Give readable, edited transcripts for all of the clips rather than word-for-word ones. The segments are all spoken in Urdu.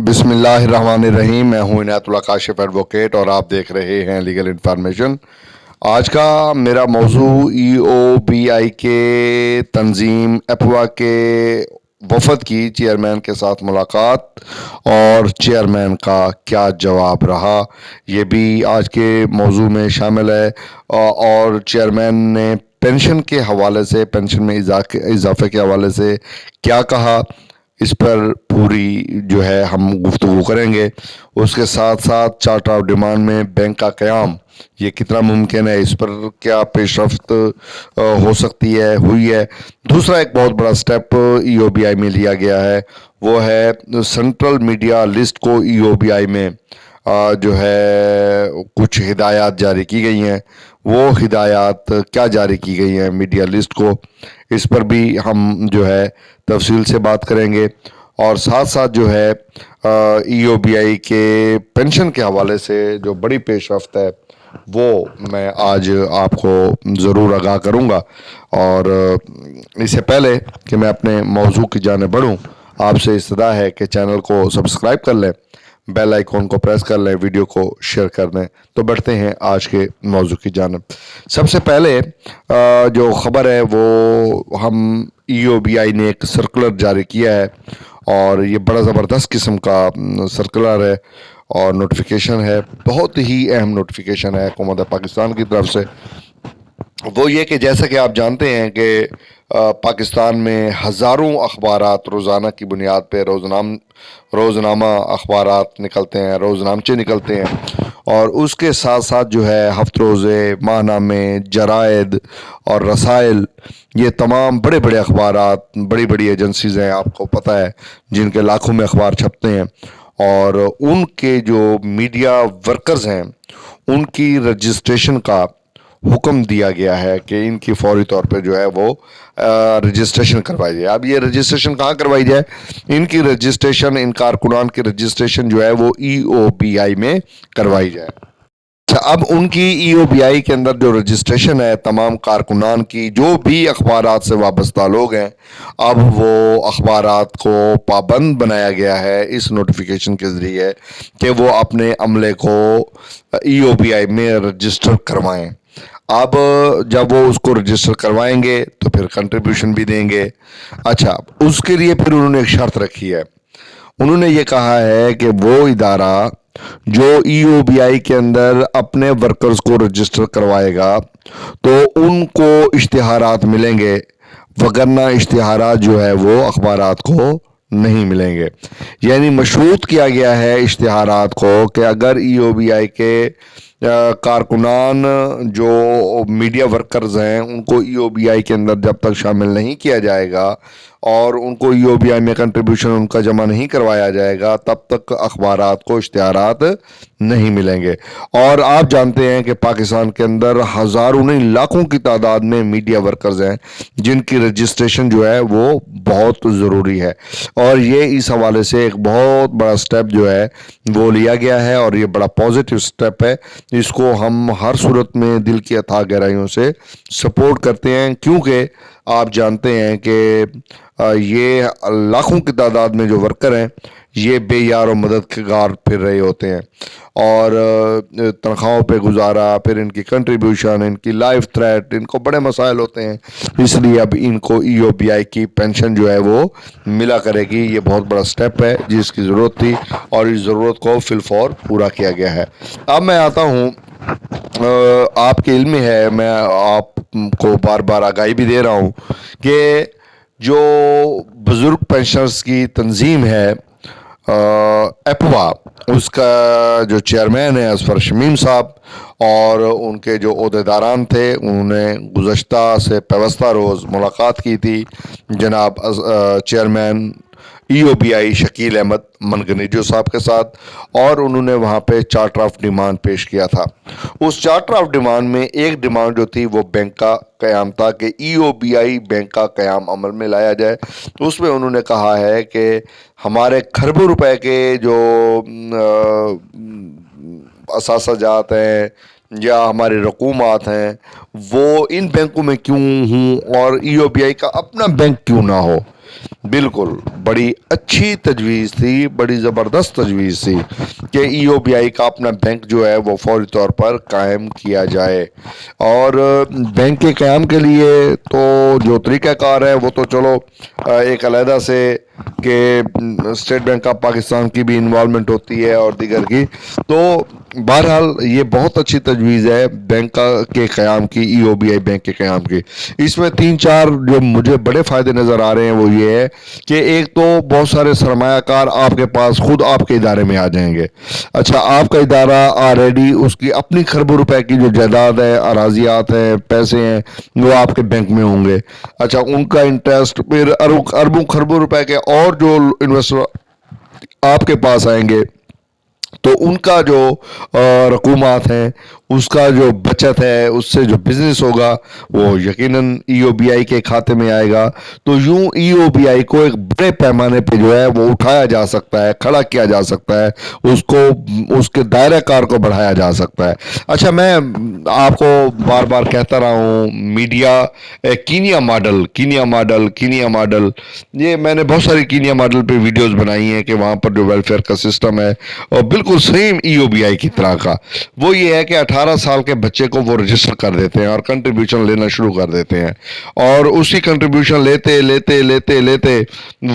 بسم اللہ الرحمن الرحیم. میں ہوں عنایت اللہ کاشف ایڈوکیٹ اور آپ دیکھ رہے ہیں لیگل انفارمیشن. آج کا میرا موضوع ای او بی آئی کے تنظیم ایپوا کے وفد کی چیئرمین کے ساتھ ملاقات اور چیئرمین کا کیا جواب رہا، یہ بھی آج کے موضوع میں شامل ہے. اور چیئرمین نے پینشن کے حوالے سے، پینشن میں اضافے کے حوالے سے کیا کہا، اس پر پوری جو ہے ہم گفتگو کریں گے. اس کے ساتھ ساتھ چارٹر آف ڈیمانڈ میں بینک کا قیام یہ کتنا ممکن ہے، اس پر کیا پیش رفت ہو سکتی ہے، ہوئی ہے. دوسرا ایک بہت بڑا سٹیپ ای او بی آئی میں لیا گیا ہے، وہ ہے سینٹرل میڈیا لسٹ کو ای او بی آئی میں جو ہے کچھ ہدایات جاری کی گئی ہیں. وہ ہدایات کیا جاری کی گئی ہیں میڈیا لسٹ کو، اس پر بھی ہم جو ہے تفصیل سے بات کریں گے. اور ساتھ ساتھ جو ہے ای او بی آئی کے پینشن کے حوالے سے جو بڑی پیش رفت ہے وہ میں آج آپ کو ضرور آگاہ کروں گا. اور اس سے پہلے کہ میں اپنے موضوع کی جانب بڑھوں، آپ سے استدعا ہے کہ چینل کو سبسکرائب کر لیں، بیل آئیکن کو پریس کر لیں، ویڈیو کو شیئر کر دیں. تو بڑھتے ہیں آج کے موضوع کی جانب. سب سے پہلے جو خبر ہے وہ ہم ای او بی آئی نے ایک سرکولر جاری کیا ہے، اور یہ بڑا زبردست قسم کا سرکولر ہے اور نوٹیفیکیشن ہے، بہت ہی اہم نوٹیفیکیشن ہے حکومت پاکستان کی طرف سے. وہ یہ کہ جیسا کہ آپ جانتے ہیں کہ پاکستان میں ہزاروں اخبارات روزانہ کی بنیاد پہ روزنامہ اخبارات نکلتے ہیں، روزنامچے نکلتے ہیں، اور اس کے ساتھ ساتھ جو ہے ہفت روزے، ماہ نامے، جرائد اور رسائل، یہ تمام بڑے بڑے اخبارات، بڑی بڑی ایجنسیز ہیں، آپ کو پتہ ہے، جن کے لاکھوں میں اخبار چھپتے ہیں. اور ان کے جو میڈیا ورکرز ہیں ان کی رجسٹریشن کا حکم دیا گیا ہے کہ ان کی فوری طور پہ جو ہے وہ رجسٹریشن کروائی جائے. اب یہ رجسٹریشن کہاں کروائی جائے؟ ان کی رجسٹریشن، ان کارکنان کی رجسٹریشن جو ہے وہ ای او بی آئی میں کروائی جائے. اب ان کی ای او بی آئی کے اندر جو رجسٹریشن ہے تمام کارکنان کی، جو بھی اخبارات سے وابستہ لوگ ہیں، اب وہ اخبارات کو پابند بنایا گیا ہے اس نوٹیفیکیشن کے ذریعے کہ وہ اپنے عملے کو ای او بی آئی میں رجسٹر کروائیں. اب جب وہ اس کو رجسٹر کروائیں گے تو پھر کنٹریبیوشن بھی دیں گے. اچھا، اس کے لیے پھر انہوں نے ایک شرط رکھی ہے. انہوں نے یہ کہا ہے کہ وہ ادارہ جو ای او بی آئی کے اندر اپنے ورکرز کو رجسٹر کروائے گا تو ان کو اشتہارات ملیں گے، وگرنہ اشتہارات جو ہے وہ اخبارات کو نہیں ملیں گے. یعنی مشروط کیا گیا ہے اشتہارات کو کہ اگر ای او بی آئی کے کارکنان جو میڈیا ورکرز ہیں ان کو ای او بی آئی کے اندر جب تک شامل نہیں کیا جائے گا اور ان کو ای او بی آئی میں کنٹریبیوشن ان کا جمع نہیں کروایا جائے گا، تب تک اخبارات کو اشتہارات نہیں ملیں گے. اور آپ جانتے ہیں کہ پاکستان کے اندر ہزاروں نہیں لاکھوں کی تعداد میں میڈیا ورکرز ہیں جن کی رجسٹریشن جو ہے وہ بہت ضروری ہے. اور یہ اس حوالے سے ایک بہت بڑا سٹیپ جو ہے وہ لیا گیا ہے، اور یہ بڑا پازیٹیو سٹیپ ہے. اس کو ہم ہر صورت میں دل کی اتھاہ گہرائیوں سے سپورٹ کرتے ہیں، کیونکہ آپ جانتے ہیں کہ یہ لاکھوں کی تعداد میں جو ورکر ہیں یہ بے یار و مددگار پھر رہے ہوتے ہیں، اور تنخواہوں پہ گزارا، پھر ان کی کنٹریبیوشن، ان کی لائف تھریٹ، ان کو بڑے مسائل ہوتے ہیں. اس لیے اب ان کو ای او بی آئی کی پینشن جو ہے وہ ملا کرے گی. یہ بہت بڑا سٹیپ ہے جس کی ضرورت تھی، اور اس ضرورت کو فی الفور پورا کیا گیا ہے. اب میں آتا ہوں، آپ کے علم میں ہے، میں آپ کو بار بار آگاہی بھی دے رہا ہوں کہ جو بزرگ پینشنرز کی تنظیم ہے ایپوا، اس کا جو چیئرمین ہے اظفر شمیم صاحب، اور ان کے جو عہدیداران تھے، انہوں نے گزشتہ سے پیوستہ روز ملاقات کی تھی جناب چیئرمین ای او بی آئی شکیل احمد منگنیجو صاحب کے ساتھ، اور انہوں نے وہاں پہ چارٹر آف ڈیمانڈ پیش کیا تھا. اس چارٹر آف ڈیمانڈ میں ایک ڈیمانڈ جو تھی وہ بینک کا قیام تھا کہ ای او بی آئی بینک کا قیام عمل میں لایا جائے. تو اس میں انہوں نے کہا ہے کہ ہمارے کھربوں روپے کے جو اثاثہ جات ہیں یا ہماری رقومات ہیں وہ ان بینکوں میں کیوں ہوں، اور ای او بی آئی کا اپنا بینک کیوں نہ ہو. بالکل بڑی اچھی تجویز تھی، بڑی زبردست تجویز تھی کہ ای او بی آئی کا اپنا بینک جو ہے وہ فوری طور پر قائم کیا جائے۔ اور بینک کے قیام کے لیے تو جو طریقہ کار ہے وہ تو چلو ایک علیحدہ سے کہ اسٹیٹ بینک آف پاکستان کی بھی انوالومنٹ ہوتی ہے اور دیگر کی، تو بہرحال یہ بہت اچھی تجویز ہے بینک کے قیام کی، ای او بی آئی بینک کے قیام کی۔ اس میں 3-4 جو مجھے بڑے فائدے نظر آ رہے ہیں وہ یہ ہے کہ ایک تو بہت سارے سرمایہ کار آپ کے پاس خود آپ کے ادارے میں آ جائیں گے۔ اچھا، آپ کا ادارہ آلریڈی اس کی اپنی کھربوں روپے کی جو جائیداد ہے، اراضیات ہیں، پیسے ہیں، وہ آپ کے بینک میں ہوں گے۔ اچھا، ان کا انٹرسٹ پھر اربوں کھربوں روپے کے اور جو انویسٹر آپ کے پاس آئیں گے تو ان کا جو رقومات ہیں، اس کا جو بچت ہے، اس سے جو بزنس ہوگا وہ یقیناً ای او بی آئی کے کھاتے میں آئے گا۔ تو یوں ای او بی آئی کو ایک بڑے پیمانے پہ جو ہے وہ اٹھایا جا سکتا ہے، کھڑا کیا جا سکتا ہے، اس کو اس کے دائرہ کار کو بڑھایا جا سکتا ہے۔ اچھا، میں آپ کو بار بار کہتا رہا ہوں میڈیا کینیا ماڈل، یہ میں نے بہت ساری کینیا ماڈل پہ ویڈیوز بنائی ہیں کہ وہاں پر جو ویلفیئر کا سسٹم ہے اور بالکل سیم ای او بی آئی کی طرح کا، وہ یہ ہے کہ 18 سال کے بچے کو وہ رجسٹر کر دیتے ہیں اور کنٹریبیوشن لینا شروع کر دیتے ہیں، اور اسی کنٹریبیوشن لیتے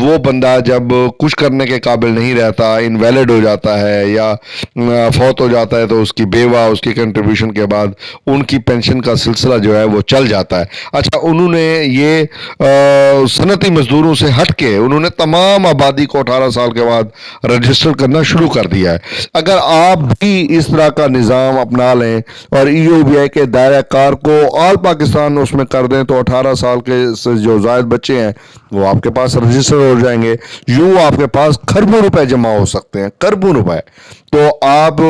وہ بندہ جب کچھ کرنے کے قابل نہیں رہتا، انویلڈ ہو جاتا ہے یا فوت ہو جاتا ہے، تو اس کی بیوہ اس کی کنٹریبیوشن کے بعد ان کی پینشن کا سلسلہ جو ہے وہ چل جاتا ہے۔ اچھا، انہوں نے یہ صنعتی مزدوروں سے ہٹ کے انہوں نے تمام آبادی کو 18 سال کے بعد رجسٹر کرنا شروع کر دیا ہے۔ اگر آپ بھی اس طرح کا نظام اپنا لیں اور ای او بی آئی کے دائرہ کار کو آل پاکستان اس میں کر دیں، تو 18 سال کے سے جو زائد بچے ہیں وہ آپ کے پاس رجسٹر ہو جائیں گے، یوں آپ کے پاس کھربوں روپے جمع ہو سکتے ہیں، کھربوں روپے۔ تو آپ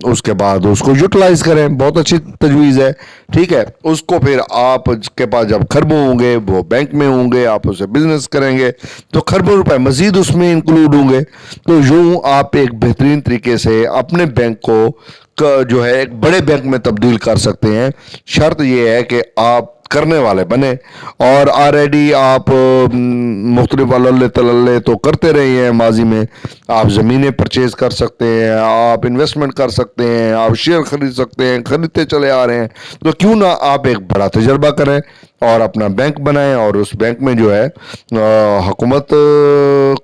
اس کے بعد اس کو یوٹیلائز کریں، بہت اچھی تجویز ہے، ٹھیک ہے۔ اس کو پھر آپ کے پاس جب کھربوں ہوں گے وہ بینک میں ہوں گے، آپ اسے بزنس کریں گے تو کھربوں روپے مزید اس میں انکلوڈ ہوں گے۔ تو یوں آپ ایک بہترین طریقے سے اپنے بینک کو جو ہے ایک بڑے بینک میں تبدیل کر سکتے ہیں۔ شرط یہ ہے کہ آپ کرنے والے بنے، اور آلریڈی آپ مختلف علل تللے تو کرتے رہے ہیں ماضی میں۔ آپ زمینیں پرچیز کر سکتے ہیں، آپ انویسٹمنٹ کر سکتے ہیں، آپ شیئر خرید سکتے ہیں، خریدتے چلے آ رہے ہیں، تو کیوں نہ آپ ایک بڑا تجربہ کریں اور اپنا بینک بنائیں، اور اس بینک میں جو ہے حکومت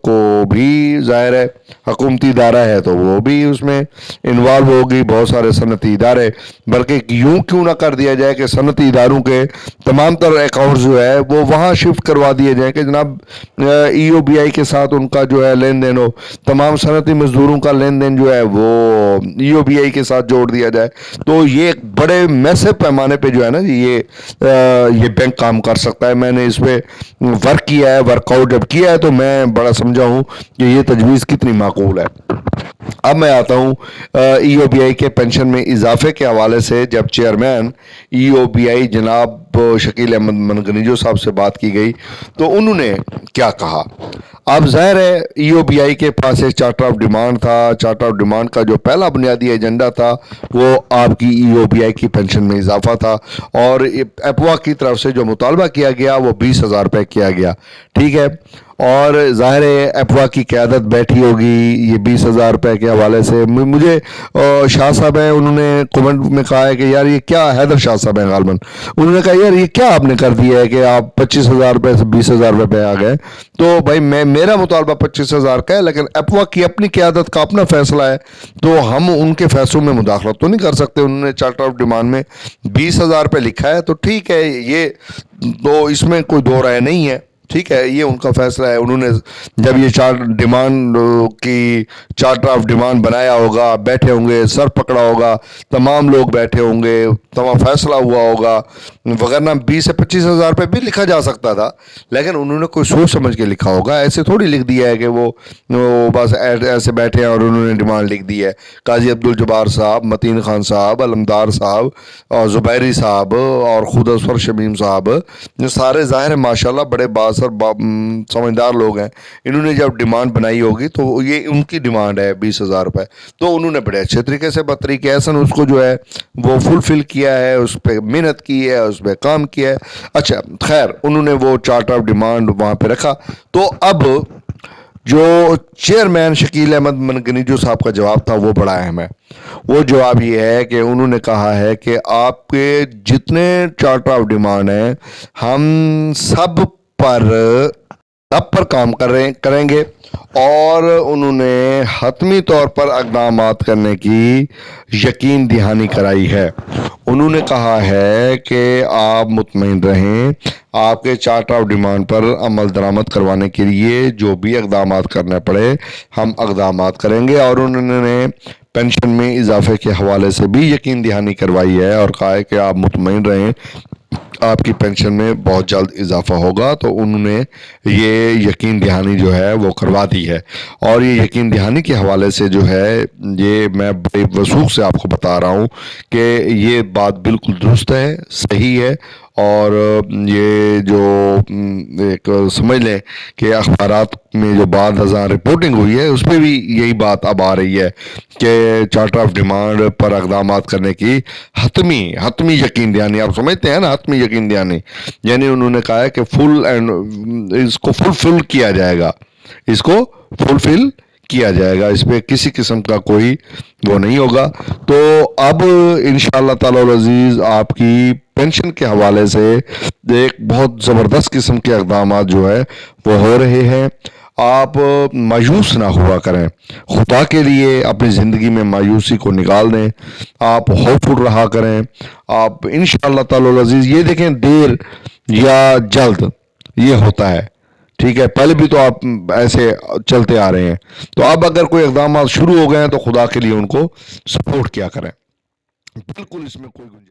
کو بھی ظاہر ہے، حکومتی ادارہ ہے تو وہ بھی اس میں انوالو ہوگی، بہت سارے صنعتی ادارے، بلکہ یوں کیوں نہ کر دیا جائے کہ صنعتی اداروں کے تمام تر اکاؤنٹس جو ہے وہ وہاں شفٹ کروا دیے جائیں کہ جناب ای او بی آئی کے ساتھ ان کا جو ہے لین دین ہو، تمام صنعتی مزدوروں کا لین دین جو ہے وہ ای او بی آئی کے ساتھ جوڑ دیا جائے۔ تو یہ ایک بڑے میسر پیمانے پہ جو ہے نا یہ بینک کام کر سکتا ہے۔ میں نے اس پہ ورک کیا ہے، ورک آؤٹ جب کیا ہے تو میں بڑا سمجھا ہوں کہ یہ تجویز کتنی معقول ہے۔ اب میں آتا ہوں ای او بی آئی کے پینشن میں اضافے کے حوالے سے۔ جب چیئرمین ای او بی آئی جناب شکیل احمد منگنیجو صاحب سے بات کی گئی تو انہوں نے کیا کہا؟ اب ظاہر ہے ای او بی آئی کے پاس ایک چارٹر آف ڈیمانڈ تھا۔ چارٹر آف ڈیمانڈ کا جو پہلا بنیادی ایجنڈا تھا وہ آپ کی ای او بی آئی کی پینشن میں اضافہ تھا، اور ایپوا کی طرف سے جو مطالبہ کیا گیا وہ 20,000 روپے کیا گیا، ٹھیک ہے۔ اور ظاہر ہے ایپوا کی قیادت بیٹھی ہوگی یہ 20,000 روپے کے حوالے سے۔ مجھے شاہ صاحب ہیں، انہوں نے کومنٹ میں کہا ہے کہ یار یہ کیا، حیدر شاہ صاحب ہیں غالباً، انہوں نے کہا یار یہ کیا آپ نے کر دیا ہے کہ آپ 25,000 روپے سے 20,000 روپے پہ آ گئے۔ تو بھائی میرا مطالبہ 25,000 کا ہے، لیکن ایپوا کی اپنی قیادت کا اپنا فیصلہ ہے، تو ہم ان کے فیصلوں میں مداخلت تو نہیں کر سکتے۔ انہوں نے چارٹر آف ڈیمانڈ میں 20,000 روپے لکھا ہے تو ٹھیک ہے، یہ تو اس میں کوئی دو رائے نہیں ہے، ٹھیک ہے، یہ ان کا فیصلہ ہے۔ انہوں نے جب یہ چارٹر آف ڈیمانڈ بنایا ہوگا، بیٹھے ہوں گے، سر پکڑا ہوگا، تمام لوگ بیٹھے ہوں گے، تمام فیصلہ ہوا ہوگا، وغیرہ 20 سے 25,000 روپے بھی لکھا جا سکتا تھا، لیکن انہوں نے کوئی سوچ سمجھ کے لکھا ہوگا، ایسے تھوڑی لکھ دیا ہے کہ وہ بس ایسے بیٹھے ہیں اور انہوں نے ڈیمانڈ لکھ دی ہے۔ قاضی عبدالجبار صاحب، متین خان صاحب، علمدار صاحب اور زبیری صاحب اور خود اصفر شمیم صاحب، یہ سارے ظاہر ماشاءاللہ بڑے باثر سمجھدار لوگ ہیں۔ انہوں نے جب ڈیمانڈ بنائی ہوگی تو یہ ان کی ڈیمانڈ ہے 20,000 روپے، تو انہوں نے بڑے اچھے طریقے سے بطریقہ احسن اس کو جو ہے وہ فلفل کیا ہے، اس پہ محنت کی ہے، اس پہ کام کیا ہے. اچھا خیر, انہوں نے وہ چارٹ آف ڈیمانڈ وہاں پہ رکھا. تو اب جو چیئرمین شکیل احمد منگنیجو صاحب کا جواب تھا وہ بڑا اہم ہے. وہ جواب یہ ہے کہ انہوں نے کہا ہے کہ آپ کے جتنے چارٹ آف ڈیمانڈ ہیں ہم سب پر کام کریں گے, اور انہوں نے حتمی طور پر اقدامات کرنے کی یقین دہانی کرائی ہے. انہوں نے کہا ہے کہ آپ مطمئن رہیں, آپ کے چارٹ آف ڈیمانڈ پر عمل درآمد کروانے کے لیے جو بھی اقدامات کرنے پڑے ہم اقدامات کریں گے. اور انہوں نے پینشن میں اضافے کے حوالے سے بھی یقین دہانی کروائی ہے اور کہا ہے کہ آپ مطمئن رہیں آپ کی پینشن میں بہت جلد اضافہ ہوگا. تو انہوں نے یہ یقین دہانی جو ہے وہ کروا دی ہے. اور یہ یقین دہانی کے حوالے سے جو ہے یہ میں بڑے وثوق سے آپ کو بتا رہا ہوں کہ یہ بات بالکل درست ہے, صحیح ہے. اور یہ جو ایک سمجھ لیں کہ اخبارات میں جو بعد ازاں رپورٹنگ ہوئی ہے اس پہ بھی یہی بات اب آ رہی ہے کہ چارٹر آف ڈیمانڈ پر اقدامات کرنے کی حتمی یقین دہانی. آپ سمجھتے ہیں نا حتمی یقین دہانی, یعنی انہوں نے کہا ہے کہ اس کو فل کیا جائے گا, اس کو فل کیا جائے گا, اس پہ کسی قسم کا کوئی وہ نہیں ہوگا. تو اب انشاءاللہ تعالی العزیز آپ کی پینشن کے حوالے سے ایک بہت زبردست قسم کے اقدامات جو ہے وہ ہو رہے ہیں. آپ مایوس نہ ہوا کریں, خدا کے لیے اپنی زندگی میں مایوسی کو نکال دیں, آپ ہوپ فل رہا کریں. آپ انشاءاللہ تعالی العزیز یہ دیکھیں دیر یا جلد یہ ہوتا ہے, ٹھیک ہے. پہلے بھی تو آپ ایسے چلتے آ رہے ہیں, تو اب اگر کوئی اقدامات شروع ہو گئے ہیں تو خدا کے لیے ان کو سپورٹ کیا کریں, بالکل اس میں کوئی گنجائش